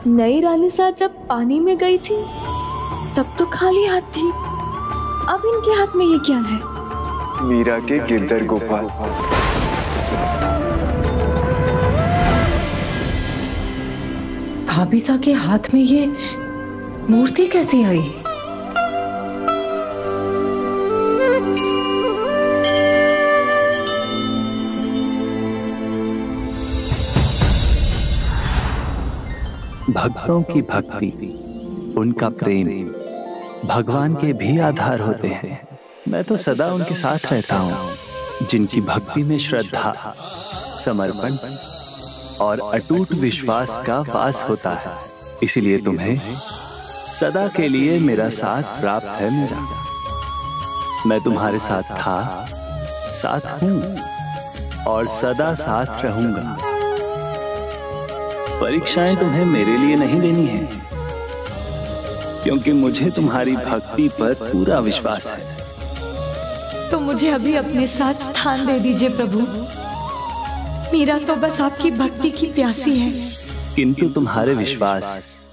नई रानी साथ जब पानी में गई थी तब तो खाली हाथ थी, अब इनके हाथ में ये क्या है? मीरा के गिरधर गोपाल। भाभी सा के हाथ में ये मूर्ति कैसी आई? भक्तों की भक्ति, उनका प्रेम भगवान के भी आधार होते हैं। मैं तो सदा उनके साथ रहता हूँ, जिनकी भक्ति में श्रद्धा, समर्पण और अटूट विश्वास का वास होता है। इसलिए तुम्हें सदा के लिए मेरा साथ प्राप्त है। मेरा मैं तुम्हारे साथ था, साथ हूं और सदा साथ रहूंगा। परीक्षाएं तुम्हें मेरे लिए नहीं देनी है, क्योंकि मुझे तुम्हारी भक्ति पर पूरा विश्वास है। तो मुझे अभी अपने साथ स्थान दे दीजिए प्रभु। मीरा तो बस आपकी भक्ति की प्यासी है। किंतु तुम्हारे विश्वास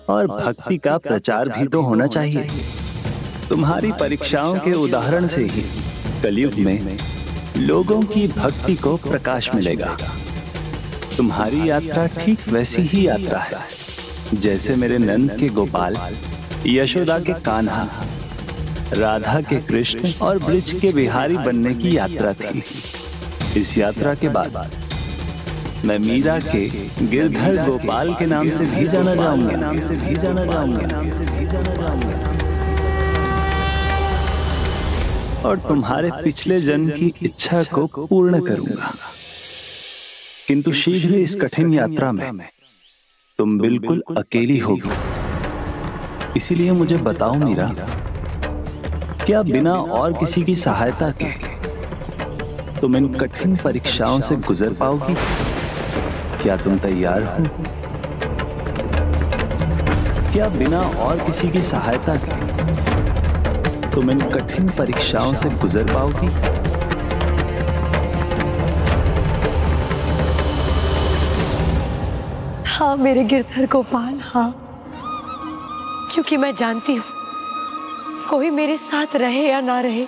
और भक्ति का प्रचार भी तो होना चाहिए। तुम्हारी परीक्षाओं के उदाहरण से ही कलयुग में लोगों की भक्ति को प्रकाश मिलेगा। तुम्हारी यात्रा ठीक वैसी ही यात्रा है, जैसे मेरे नंद के गोपाल, यशोदा के कान्हा, राधा के कृष्ण और ब्रज के बिहारी बनने की यात्रा थी। इस यात्रा के बाद मैं मीरा के गिरधर गोपाल के नाम से भी जाना जाऊंगा, नाम से भी जाना जाऊंगा, नाम से भी जाना जाऊंगा। और तुम्हारे पिछले जन्म की इच्छा को पूर्ण करूंगा। किंतु शीघ्र इस कठिन यात्रा में तुम बिल्कुल अकेली होगी। इसीलिए मुझे बताओ मीरा, क्या बिना और किसी की सहायता के तुम इन कठिन परीक्षाओं से गुजर पाओगी? क्या तुम तैयार हो? क्या बिना और किसी की सहायता के तुम इन कठिन परीक्षाओं से गुजर पाओगी? हाँ मेरे गिरधर गोपाल, हाँ, क्योंकि मैं जानती हूं कोई मेरे साथ रहे या ना रहे,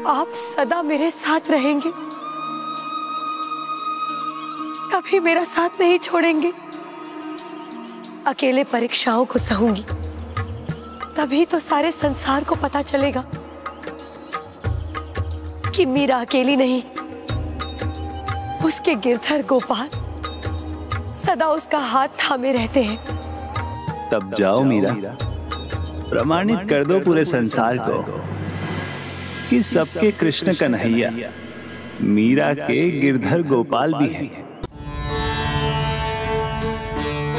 आप सदा मेरे साथ रहेंगे, कभी मेरा साथ नहीं छोड़ेंगे। अकेले परीक्षाओं को सहूंगी, तभी तो सारे संसार को पता चलेगा कि मीरा अकेली नहीं, उसके गिरधर गोपाल सदा उसका हाथ थामे रहते हैं। तब जाओ मीरा, प्रमाणित कर दो पूरे संसार को कि सबके कृष्ण कन्हैया मीरा के गिरधर गोपाल भी हैं।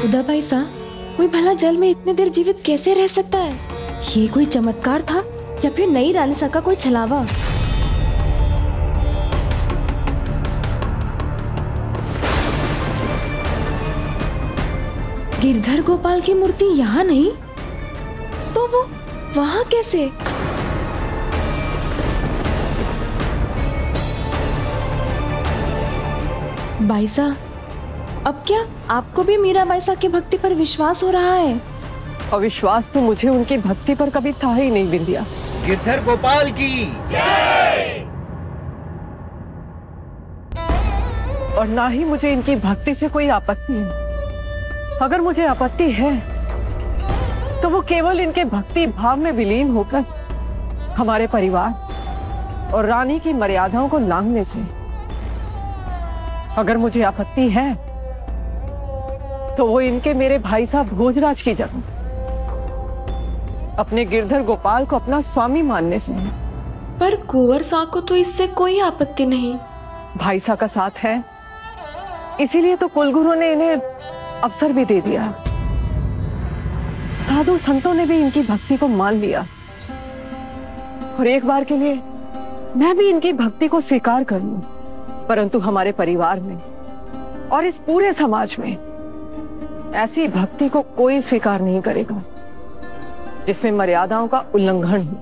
खुदा भाई साहब, कोई भला जल में इतने देर जीवित कैसे रह सकता है? ये कोई चमत्कार था या फिर नई रानी सा का कोई छलावा? गिरधर गोपाल की मूर्ति यहाँ नहीं, तो वो वहाँ कैसे? बाईसा, अब क्या आपको भी मीरा बाईसा की भक्ति पर विश्वास हो रहा है? और विश्वास तो मुझे उनकी भक्ति पर कभी था ही नहीं बिंदिया। गिरधर गोपाल की जय। और ना ही मुझे इनकी भक्ति से कोई आपत्ति है। अगर मुझे आपत्ति है तो वो केवल इनके भक्ति भाव में विलीन होकर हमारे परिवार और रानी की मर्यादाओं को लांघने से। अगर मुझे आपत्ति है तो वो इनके मेरे भाई साहब भोजराज की जगह अपने गिरधर गोपाल को अपना स्वामी मानने से। पर कुंवर साहब को तो इससे कोई आपत्ति नहीं। भाई साहब का साथ है, इसीलिए तो कुलगुरु ने इन्हें अवसर भी दे दिया। साधु संतों ने भी इनकी भक्ति को मान लिया और एक बार के लिए मैं भी इनकी भक्ति को स्वीकार कर लूं। परंतु हमारे परिवार में और इस पूरे समाज में ऐसी भक्ति को कोई स्वीकार नहीं करेगा जिसमें मर्यादाओं का उल्लंघन हो।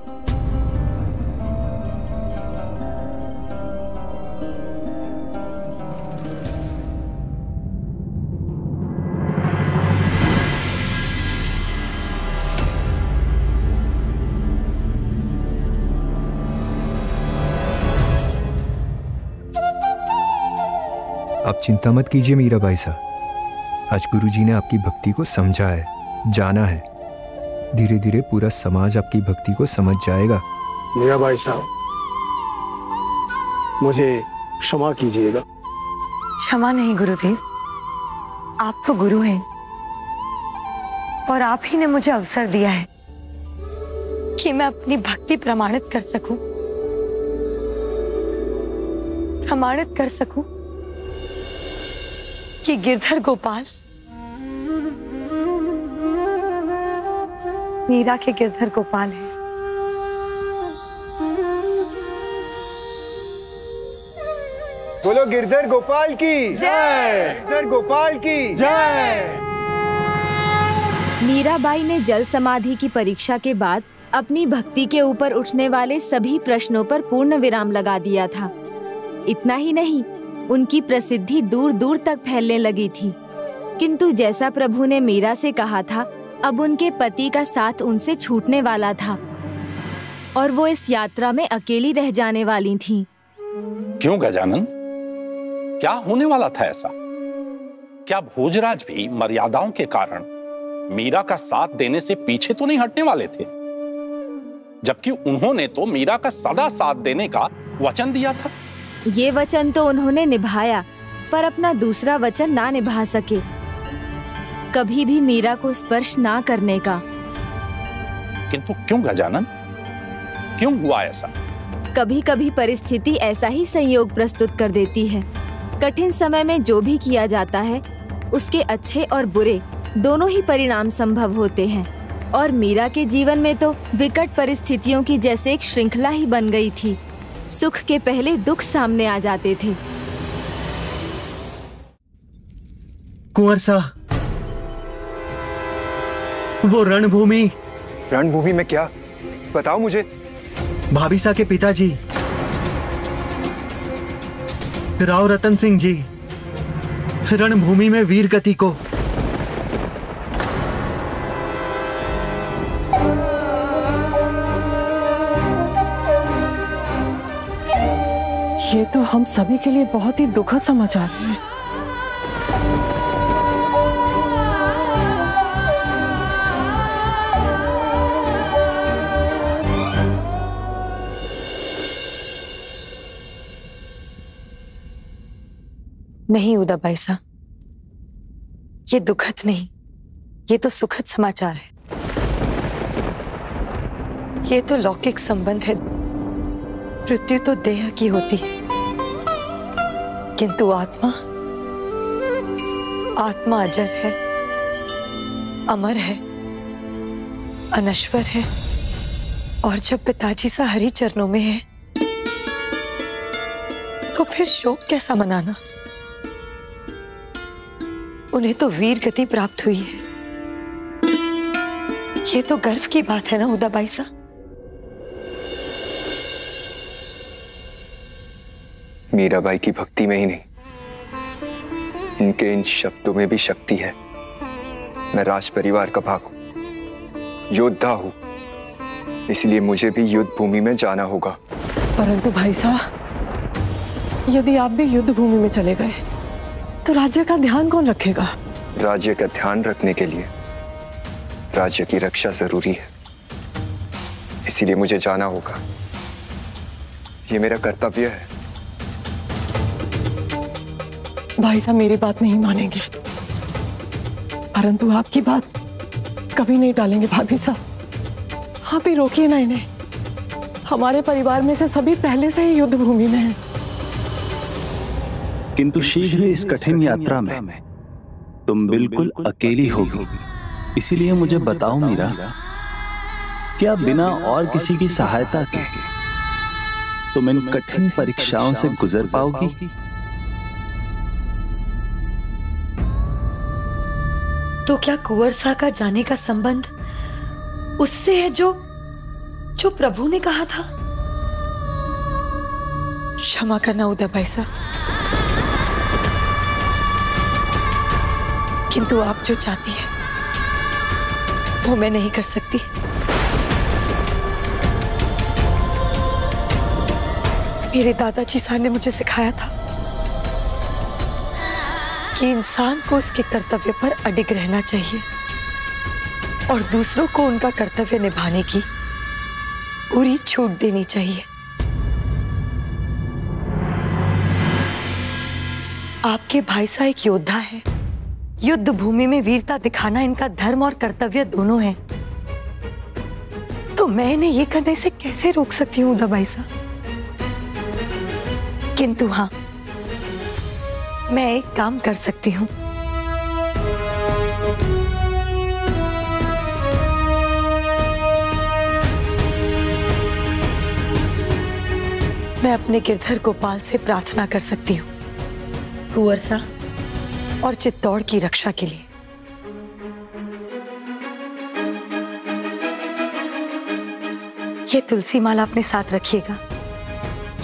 चिंता मत कीजिए मीराबाई साहब, आज गुरुजी ने आपकी भक्ति को समझा है, जाना है। धीरे धीरे पूरा समाज आपकी भक्ति को समझ जाएगा। मीराबाई साहब, मुझे क्षमा कीजिएगा। क्षमा नहीं गुरुदेव, आप तो गुरु हैं और आप ही ने मुझे अवसर दिया है कि मैं अपनी भक्ति प्रमाणित कर सकूं कि गिरधर गोपाल मीरा के गिरधर गोपाल है। बोलो गिरधर गोपाल की जय, गिरधर गोपाल की जय। मीराबाई ने जल समाधि की परीक्षा के बाद अपनी भक्ति के ऊपर उठने वाले सभी प्रश्नों पर पूर्ण विराम लगा दिया था। इतना ही नहीं, उनकी प्रसिद्धि दूर दूर तक फैलने लगी थी। किंतु जैसा प्रभु ने मीरा से कहा था, अब उनके पति का साथ उनसे छूटने वाला था और वो इस यात्रा में अकेली रह जाने वाली थीं। क्यों गजानन, क्या होने वाला था ऐसा? क्या भोजराज भी मर्यादाओं के कारण मीरा का साथ देने से पीछे तो नहीं हटने वाले थे? जबकि उन्होंने तो मीरा का सदा साथ देने का वचन दिया था। ये वचन तो उन्होंने निभाया, पर अपना दूसरा वचन ना निभा सके, कभी भी मीरा को स्पर्श ना करने का। किंतु क्यों गजानन, क्यों हुआ ऐसा? कभी कभी परिस्थिति ऐसा ही संयोग प्रस्तुत कर देती है। कठिन समय में जो भी किया जाता है, उसके अच्छे और बुरे दोनों ही परिणाम संभव होते हैं। और मीरा के जीवन में तो विकट परिस्थितियों की जैसे एक श्रृंखला ही बन गई थी। सुख के पहले दुख सामने आ जाते थे। कुंवर सा, वो रणभूमि। रणभूमि में क्या? बताओ मुझे। भाभीसा के पिताजी राव रतन सिंह जी रणभूमि में वीर गति को। ये तो हम सभी के लिए बहुत ही दुखद समाचार है। नहीं उदाबाई साहब, ये दुखद नहीं, ये तो सुखद समाचार है। ये तो लौकिक संबंध है। मृत्यु तो देह की होती है, किंतु आत्मा अजर है, अमर है, अनश्वर है। और जब पिताजी सा हरि चरणों में है, तो फिर शोक कैसा मनाना? उन्हें तो वीर गति प्राप्त हुई है। ये तो गर्व की बात है ना उदाबाई सा? मीराबाई की भक्ति में ही नहीं, इनके इन शब्दों में भी शक्ति है। मैं राज परिवार का भाग हूं, योद्धा हूं, इसलिए मुझे भी युद्ध भूमि में जाना होगा। परंतु भाई साहब, यदि आप भी युद्ध भूमि में चले गए तो राज्य का ध्यान कौन रखेगा? राज्य का ध्यान रखने के लिए राज्य की रक्षा जरूरी है, इसीलिए मुझे जाना होगा। ये मेरा कर्तव्य है। भाई साहब मेरी बात नहीं मानेंगे, परंतु आपकी बात कभी नहीं टालेंगे भाभी साहब। आप ही रोकिए ना इन्हें। हमारे परिवार में से सभी पहले से ही युद्ध भूमि में हैं। किंतु शीघ्र इस कठिन यात्रा में तुम बिल्कुल अकेली होगी। इसीलिए मुझे बताओ मीरा, क्या बिना और किसी की सहायता के तुम इन कठिन परीक्षाओं से गुजर पाओगी? तो क्या कुंवर सा का जाने का संबंध उससे है जो प्रभु ने कहा था? क्षमा करना उदाबाई सा, किंतु आप जो चाहती हैं वो मैं नहीं कर सकती। मेरे दादाजी साहब ने मुझे सिखाया था कि इंसान को उसके कर्तव्य पर अडिग रहना चाहिए और दूसरों को उनका कर्तव्य निभाने की पूरी छूट देनी चाहिए। आपके भाई साहब एक योद्धा है। युद्ध भूमि में वीरता दिखाना इनका धर्म और कर्तव्य दोनों है। तो मैं इन्हें ये करने से कैसे रोक सकती हूँ उदा भाई साहब? किंतु हाँ, मैं एक काम कर सकती हूँ। मैं अपने गिरधर गोपाल से प्रार्थना कर सकती हूँ कुंवर सा और चित्तौड़ की रक्षा के लिए। ये तुलसी माला अपने साथ रखिएगा।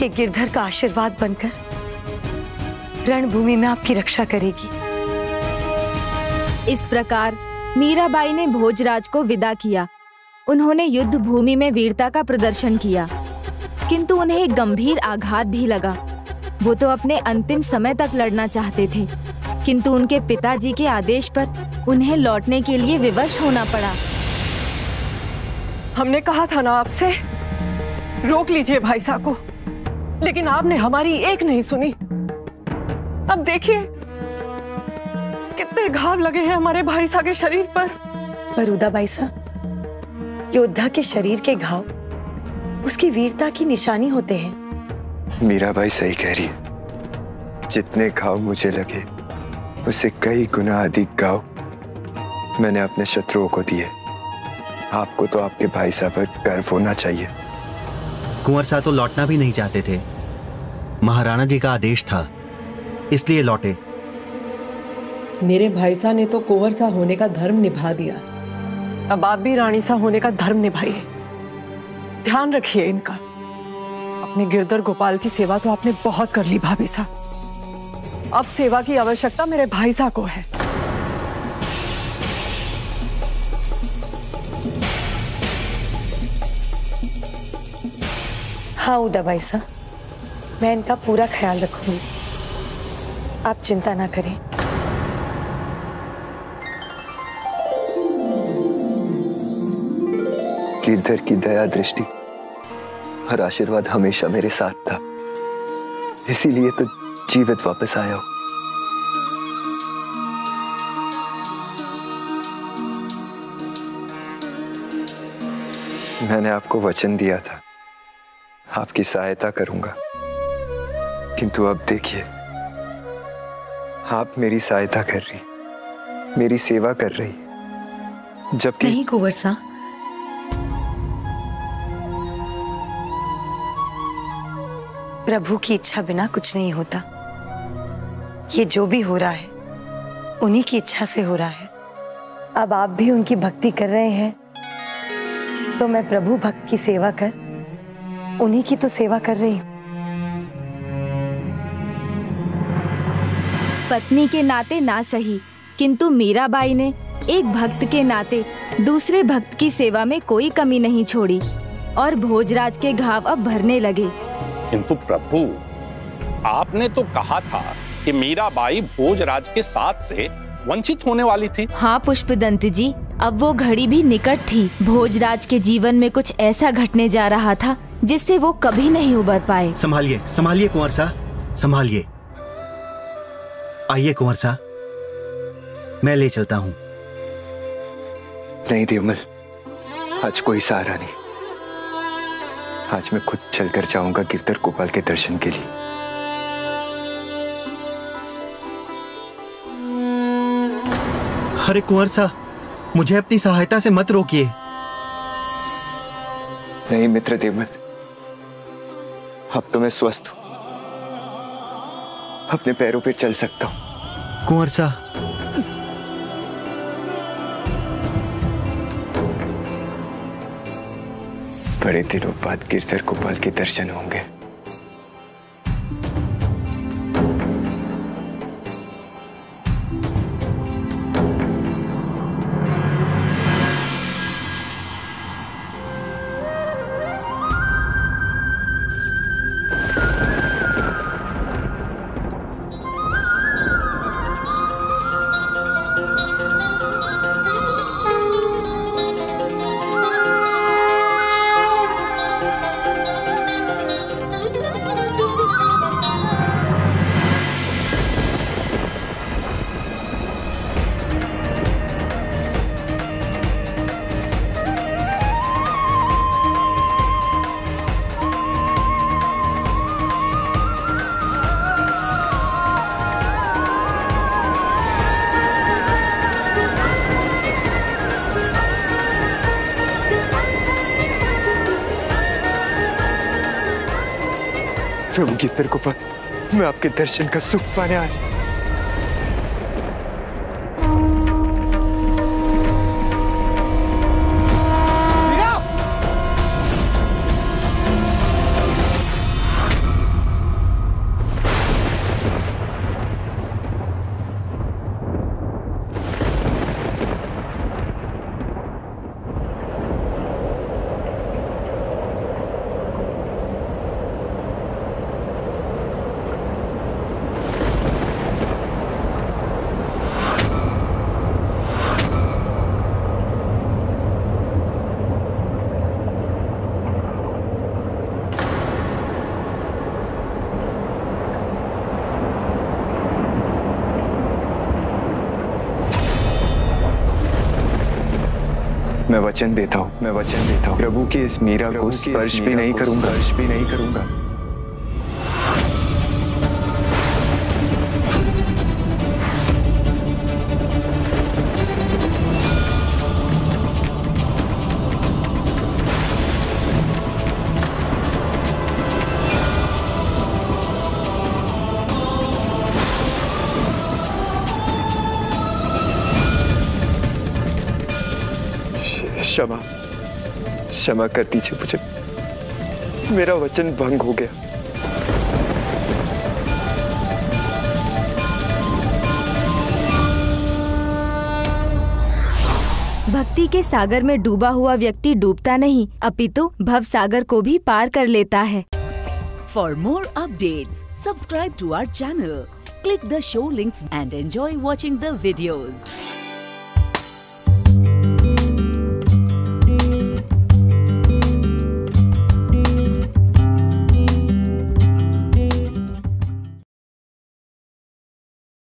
ये गिरधर का आशीर्वाद बनकर रणभूमि में आपकी रक्षा करेगी। इस प्रकार मीराबाई ने भोजराज को विदा किया। उन्होंने युद्ध भूमि में वीरता का प्रदर्शन किया, किंतु उन्हें एक गंभीर आघात भी लगा। वो तो अपने अंतिम समय तक लड़ना चाहते थे, किंतु उनके पिताजी के आदेश पर उन्हें लौटने के लिए विवश होना पड़ा। हमने कहा था ना आपसे, रोक लीजिए भाई साहब को, लेकिन आपने हमारी एक नहीं सुनी। अब देखिए कितने घाव लगे हैं हमारे भाई साहब के शरीर पर। उदा भाई साहब, योद्धा के शरीर के घाव उसकी वीरता की निशानी होते हैं। मीराबाई सही कह रही है। जितने घाव मुझे लगे उससे कई गुना अधिक घाव मैंने अपने शत्रुओं को दिए। आपको तो आपके भाई साहब पर गर्व होना चाहिए। कुंवर साहब तो लौटना भी नहीं चाहते थे। महाराणा जी का आदेश था, इसलिए लौटे। मेरे भाई साहब ने तो कुंवर साहब होने का धर्म निभा दिया। अब आप भी रानी साहब होने का धर्म निभाइए। ध्यान रखिए इनका। अपने गिरधर गोपाल की सेवा तो आपने बहुत कर ली भाभी साहब। अब सेवा की आवश्यकता मेरे भाई साहब को है। हाँ उदा भाई साहब, मैं इनका पूरा ख्याल रखूंगी। आप चिंता ना करें। गिरधर की दया दृष्टि और आशीर्वाद हमेशा मेरे साथ था, इसीलिए तो जीवित वापस आया हूं। मैंने आपको वचन दिया था आपकी सहायता करूंगा, किंतु अब देखिए आप मेरी सहायता कर रही, मेरी सेवा कर रही, जबकि नहीं कुंवर साहब, प्रभु की इच्छा बिना कुछ नहीं होता। ये जो भी हो रहा है उन्हीं की इच्छा से हो रहा है। अब आप भी उनकी भक्ति कर रहे हैं, तो मैं प्रभु भक्त की सेवा कर उन्हीं की तो सेवा कर रही हूँ। पत्नी के नाते ना सही, किंतु मीराबाई ने एक भक्त के नाते दूसरे भक्त की सेवा में कोई कमी नहीं छोड़ी और भोजराज के घाव अब भरने लगे। किंतु प्रभु, आपने तो कहा था कि मीराबाई भोजराज के साथ से वंचित होने वाली थी। हाँ पुष्पदंत जी, अब वो घड़ी भी निकट थी। भोजराज के जीवन में कुछ ऐसा घटने जा रहा था जिससे वो कभी नहीं उबर पाए। संभालिए, संभालिए कुंवर साहब, संभालिए। आइए कुंवर साहब, मैं ले चलता हूँ। नहीं देवमल, आज कोई सहारा नहीं। आज मैं खुद चलकर जाऊंगा गिरधर गोपाल के दर्शन के लिए। अरे कुंवर साहब, मुझे अपनी सहायता से मत रोकिए। नहीं मित्र देवमल, अब तो मैं स्वस्थ हूं, अपने पैरों पे चल सकता हूं। कुंवर साहब, बड़े दिनों बाद गिरधर गोपाल के दर्शन होंगे। प्रभु की कृपा, मैं आपके दर्शन का सुख पाने आया। मैं वचन देता हूँ प्रभु की इस मीरा को स्पर्श भी नहीं करूंगा। क्षमा कर दीजिए मुझे, मेरा वचन भंग हो गया। भक्ति के सागर में डूबा हुआ व्यक्ति डूबता नहीं, अपितु भव सागर को भी पार कर लेता है। For more updates, subscribe to our channel, click the show links and enjoy watching the videos.